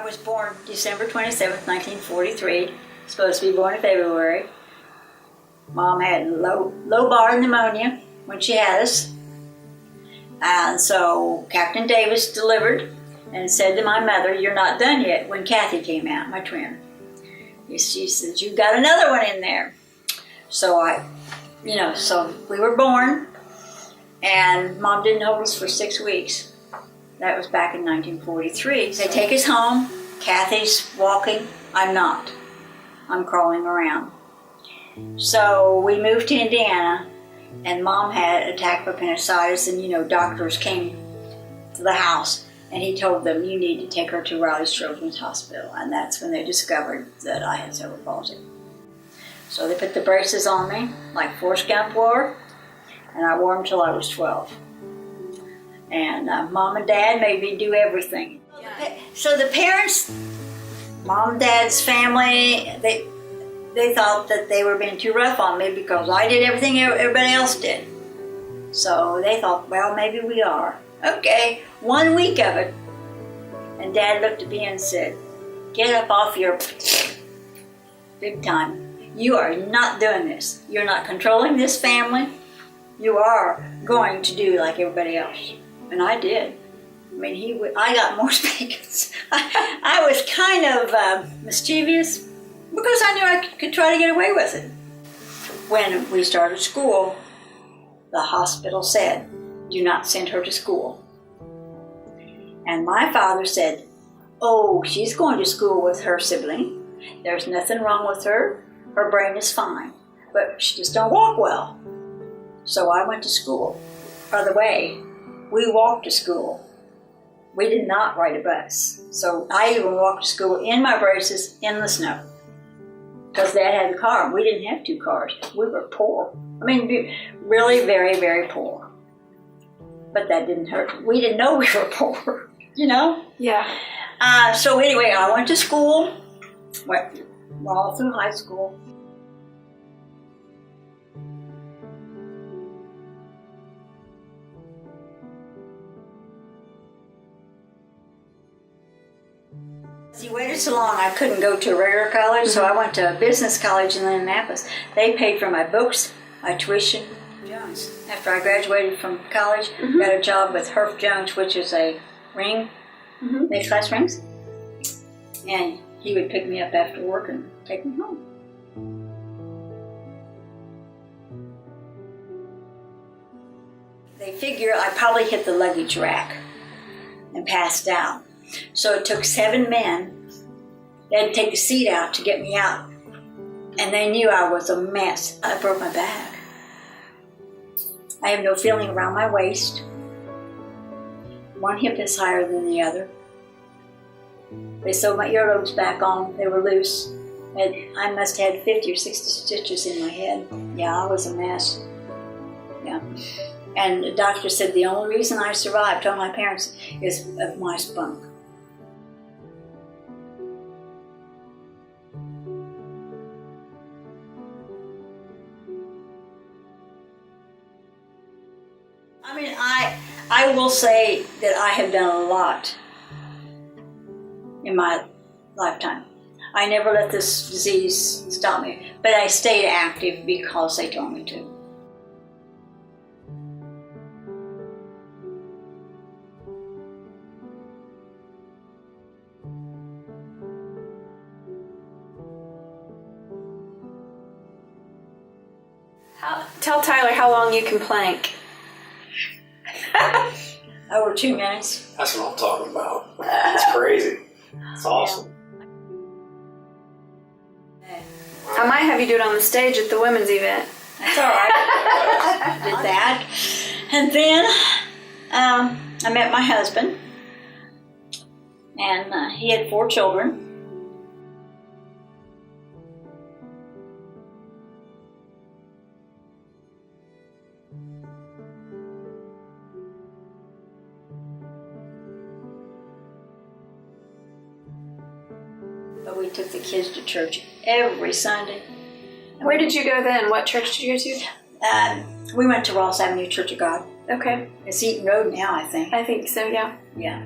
I was born December 27th, 1943. Supposed to be born in February. Mom had low-bar pneumonia when she had us. And so Captain Davis delivered and said to my mother, "You're not done yet," when Kathy came out, my twin. She said, "You've got another one in there." So so we were born, and Mom didn't hold us for 6 weeks. That was back in 1943. They take us home. Kathy's walking. I'm not. I'm crawling around. So we moved to Indiana, and Mom had attack of appendicitis, and doctors came to the house, and he told them, "You need to take her to Riley's Children's Hospital," and that's when they discovered that I had cerebral palsy. So they put the braces on me, like Forrest Gump wore, and I wore them till I was 12. And Mom and Dad made me do everything. So the parents, Mom and Dad's family, they thought that they were being too rough on me because I did everything everybody else did. So they thought, well, maybe we are. Okay, 1 week of it. And Dad looked at me and said, "Get up off your big time. You are not doing this. You're not controlling this family. You are going to do like everybody else." And I did. I mean, I got more spankings. I was kind of mischievous because I knew I could try to get away with it. When we started school, the hospital said, "Do not send her to school." And my father said, "Oh, she's going to school with her sibling. There's nothing wrong with her. Her brain is fine, but she just don't walk well." So I went to school. By the way, we walked to school. We did not ride a bus. So I even walked to school in my braces in the snow. Because Dad had a car. We didn't have 2 cars. We were poor. I mean, really very, very poor. But that didn't hurt. We didn't know we were poor, Yeah. So anyway, I went to school. Went all through high school. He waited so long I couldn't go to a regular college, so I went to a business college in Indianapolis. They paid for my books, my tuition. Jones. After I graduated from college, got a job with Herf Jones, which is a ring, makes glass rings. And he would pick me up after work and take me home. They figure I probably hit the luggage rack and passed out. So it took 7 men. They had to take the seat out to get me out. And they knew I was a mess. I broke my back. I have no feeling around my waist. One hip is higher than the other. They sewed my earlobes back on. They were loose. And I must have had 50 or 60 stitches in my head. Yeah, I was a mess. Yeah. And the doctor said the only reason I survived, told my parents, is of my spunk. I mean, I will say that I have done a lot in my lifetime. I never let this disease stop me, but I stayed active because they told me to. Tell Tyler how long you can plank. Over 2 minutes. That's what I'm talking about. It's crazy. It's awesome. I might have you do it on the stage at the women's event. That's all right. Did that. And then I met my husband. And he had 4 children. But we took the kids to church every Sunday. Where did you go then? What church did you go to? We went to Ross Avenue Church of God. Okay. It's Eaton Road now, I think. I think so, yeah. Yeah.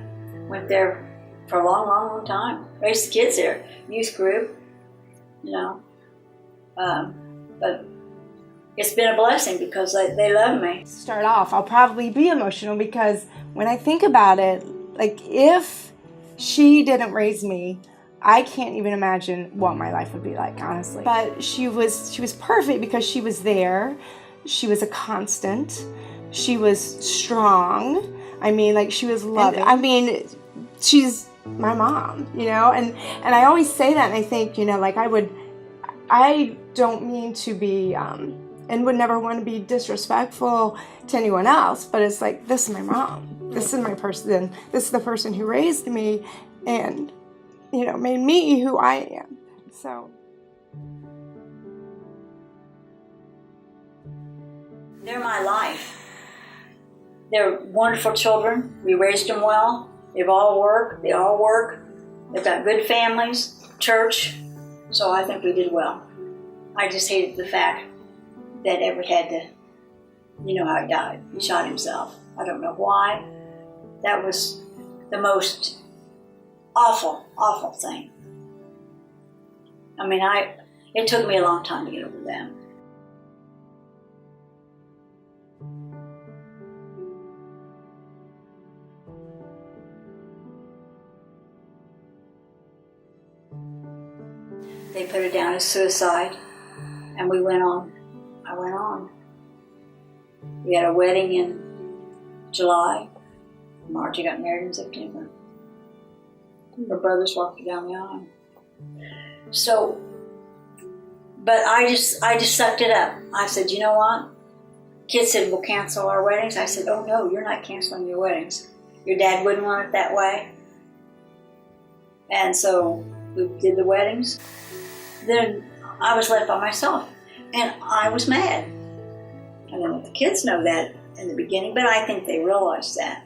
Went there for a long, long, long time. Raised the kids there, youth group, but it's been a blessing because they love me. Start off, I'll probably be emotional because when I think about it, like if she didn't raise me, I can't even imagine what my life would be like, honestly. But she was perfect because she was there. She was a constant. She was strong. I mean, like she was loving. I mean, she's my mom, and I always say that, and I think, like I don't mean to be, and would never want to be disrespectful to anyone else, but it's like, this is my mom. This is my person. This is the person who raised me and, made me who I am. So. They're my life. They're wonderful children. We raised them well. They all work. They've got good families, church. So I think we did well. I just hated the fact that Everett had to, how he died. He shot himself. I don't know why. That was the most awful, awful thing. I mean, it took me a long time to get over that. They put it down as suicide, and I went on. We had a wedding in July. Margie got married in September. Her brothers walked down the aisle. So, but I just sucked it up. I said, you know what? Kids said, we'll cancel our weddings. I said, oh no, you're not canceling your weddings. Your dad wouldn't want it that way. And so we did the weddings. Then I was left by myself, and I was mad. I don't know if the kids know that in the beginning, but I think they realized that.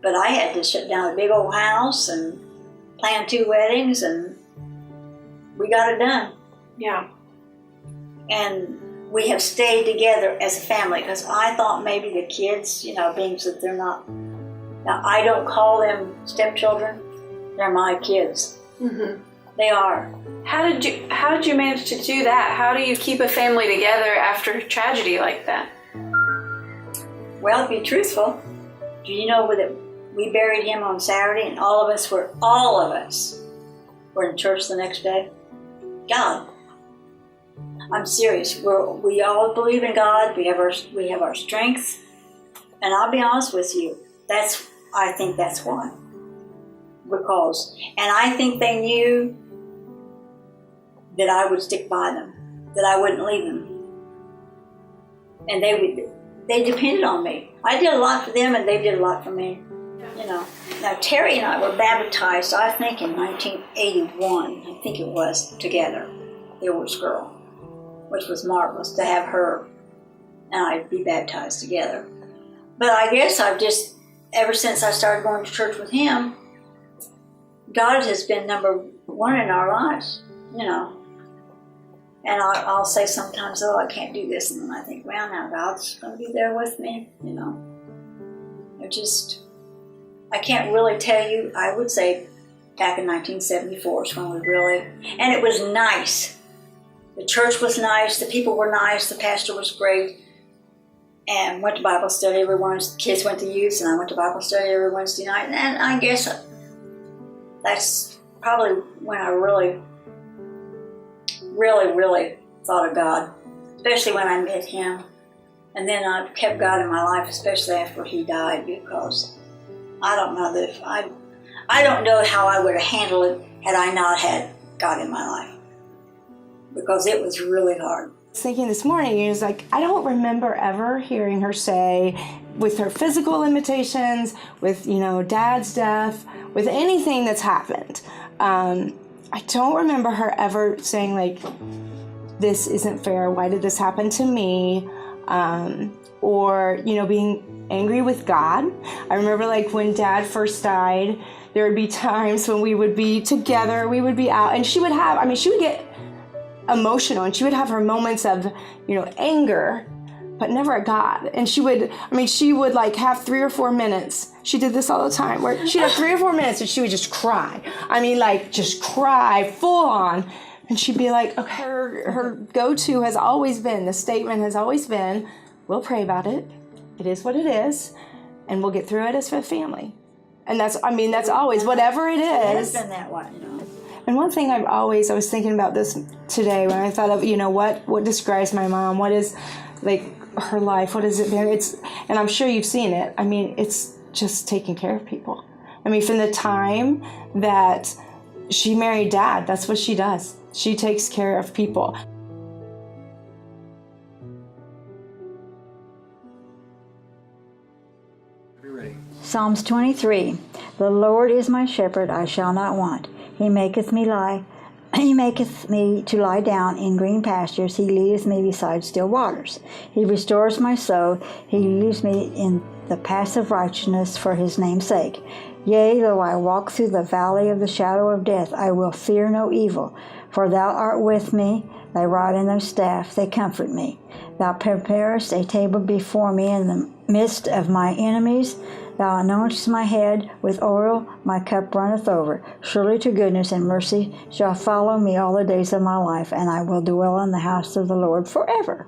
But I had to shut down a big old house and plan 2 weddings, and we got it done. Yeah. And we have stayed together as a family, because I thought maybe the kids, being that they're not, now I don't call them stepchildren, they're my kids. Mm-hmm. They are. How did you manage to do that? How do you keep a family together after a tragedy like that? Well, to be truthful, do you know that we buried him on Saturday, and all of us were in church the next day? God. I'm serious. We all believe in God. We have our strength. And I'll be honest with you, I think that's why. And I think they knew that I would stick by them, that I wouldn't leave them. And they depended on me. I did a lot for them, and they did a lot for me. Now Terry and I were baptized, I think in 1981, I think it was, together, the oldest girl, which was marvelous to have her and I be baptized together. But I guess ever since I started going to church with him, God has been number one in our lives, And I'll say sometimes, oh, I can't do this. And then I think, well, now God's going to be there with me, I can't really tell you. I would say back in 1974 is when we really, and it was nice. The church was nice. The people were nice. The pastor was great. And went to Bible study every Wednesday. The kids went to youth, and I went to Bible study every Wednesday night. And I guess that's probably when I really, really, really thought of God, especially when I met him. And then I kept God in my life, especially after he died, because I don't know I don't know how I would have handled it had I not had God in my life, because it was really hard. I was thinking this morning, it was like, I don't remember ever hearing her say, with her physical limitations, with, Dad's death, with anything that's happened, I don't remember her ever saying, like, this isn't fair, why did this happen to me, or, being angry with God. I remember, like, when Dad first died, there would be times when we would be together, we would be out, and she would get emotional, and she would have her moments of, anger, but never at God. And she would like have 3 or 4 minutes. She did this all the time, where she'd have 3 or 4 minutes and she would just cry. I mean, like, just cry full on. And she'd be like, okay, her go-to has always been, the statement has always been, we'll pray about it. It is what it is. And we'll get through it as a family. And that's always, whatever it is. It has been that way, you know. And one thing I was thinking about this today when I thought of, what describes my mom? What is, like, her life? What has it been? And I'm sure you've seen it. I mean, it's just taking care of people. I mean, from the time that she married Dad, that's what she does. She takes care of people. Psalms 23. The Lord is my shepherd, I shall not want. He maketh me to lie down in green pastures. He leadeth me beside still waters. He restores my soul. He leads me in the paths of righteousness for his name's sake. Yea, though I walk through the valley of the shadow of death, I will fear no evil. For thou art with me, thy rod and thy staff, they comfort me. Thou preparest a table before me in the midst of my enemies. Thou anointest my head with oil, my cup runneth over. Surely to goodness and mercy shall follow me all the days of my life, and I will dwell in the house of the Lord forever.